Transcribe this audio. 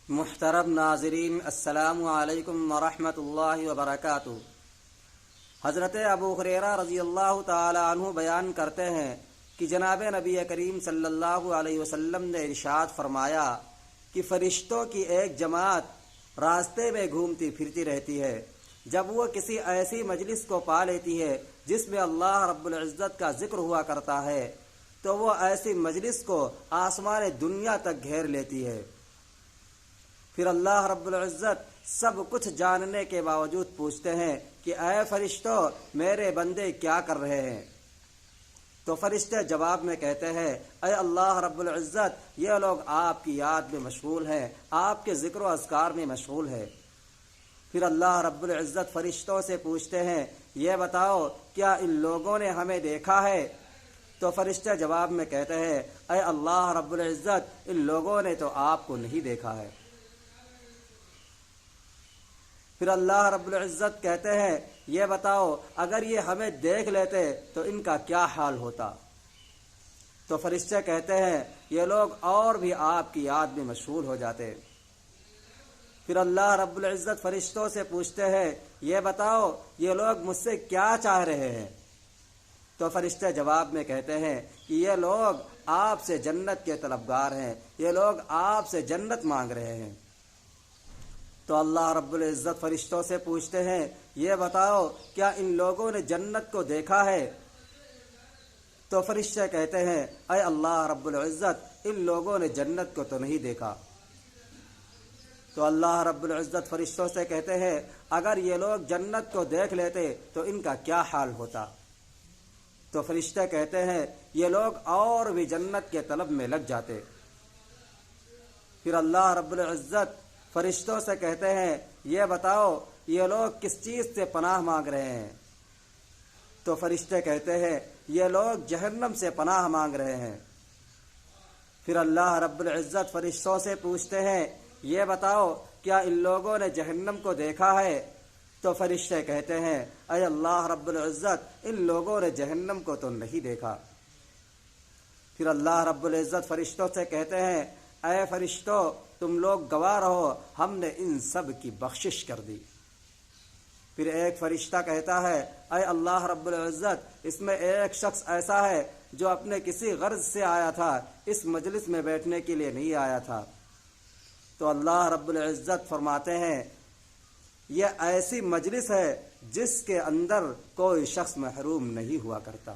محترم ناظرین، السلام علیکم ورحمۃ اللہ وبرکاتہ۔ حضرت ابو ہریرہ رضی اللہ تعالی عنہ بیان کرتے ہیں کہ جناب نبی کریم صلی اللہ علیہ وسلم نے ارشاد فرمایا کہ فرشتوں کی ایک جماعت راستے میں گھومتی پھرتی رہتی ہے۔ جب وہ کسی ایسی مجلس کو پا لیتی ہے جس میں اللہ رب العزت کا ذکر ہوا کرتا ہے تو وہ ایسی مجلس کو آسمان دنیا تک گھیر لیتی ہے۔ پھر اللہ رب العزت سب کچھ جاننے کے باوجود پوچھتے ہیں کہ اے فرشتوں، میرے بندے کیا کر رہے ہیں؟ تو فرشتے جواب میں کہتے ہیں، اے اللہ رب العزت، یہ لوگ آپ کی یاد میں مشغول ہیں، آپ کے ذکر و اذکار میں مشغول ہیں۔ پھر اللہ رب العزت فرشتوں سے پوچھتے ہیں، یہ بتاؤ کیا ان لوگوں نے ہمیں دیکھا ہے؟ تو فرشتے جواب میں کہتے ہیں، اے اللہ رب العزت، ان لوگوں نے تو آپ کو نہیں دیکھا ہے۔ پھر اللہ رب العزت کہتے ہیں، یہ بتاؤ اگر یہ ہمیں دیکھ لیتے تو ان کا کیا حال ہوتا؟ تو فرشتے کہتے ہیں، یہ لوگ اور بھی آپ کی یاد میں مشغول ہو جاتے۔ پھر اللہ رب العزت فرشتوں سے پوچھتے ہیں، یہ بتاؤ یہ لوگ مجھ سے کیا چاہ رہے ہیں؟ تو فرشتے جواب میں کہتے ہیں کہ یہ لوگ آپ سے جنت کے طلبگار ہیں، یہ لوگ آپ سے جنت مانگ رہے ہیں۔ تو اللہ رب العزت فرشتوں سے پوچھتے ہیں، یہ بتاؤ کیا ان لوگوں نے جنت کو دیکھا ہے؟ تو فرشتے کہتے ہیں، اے اللہ رب العزت، ان لوگوں نے جنت کو تو نہیں دیکھا۔ تو اللہ رب العزت فرشتوں سے کہتے ہیں، اگر یہ لوگ جنت کو دیکھ لیتے تو ان کا کیا حال ہوتا؟ تو فرشتے کہتے ہیں، یہ لوگ اور بھی جنت کے طلب میں لگ جاتے۔ پھر اللہ رب العزت فرشتوں سے کہتے ہیں، یہ بتاؤ یہ لوگ کس چیز سے پناہ مانگ رہے ہیں؟ تو فرشتے کہتے ہیں، یہ لوگ جہنم سے پناہ مانگ رہے ہیں۔ پھر اللہ رب العزت فرشتوں سے پوچھتے ہیں، یہ بتاؤ کیا ان لوگوں نے جہنم کو دیکھا ہے؟ تو فرشتے کہتے ہیں، اے اللہ رب العزت، ان لوگوں نے جہنم کو تو نہیں دیکھا۔ پھر اللہ رب العزت فرشتوں سے کہتے ہیں، اے فرشتوں، تم لوگ گواہ رہو، ہم نے ان سب کی بخشش کر دی۔ پھر ایک فرشتہ کہتا ہے، اے اللہ رب العزت، اس میں ایک شخص ایسا ہے جو اپنے کسی غرض سے آیا تھا، اس مجلس میں بیٹھنے کے لیے نہیں آیا تھا۔ تو اللہ رب العزت فرماتے ہیں، یہ ایسی مجلس ہے جس کے اندر کوئی شخص محروم نہیں ہوا کرتا۔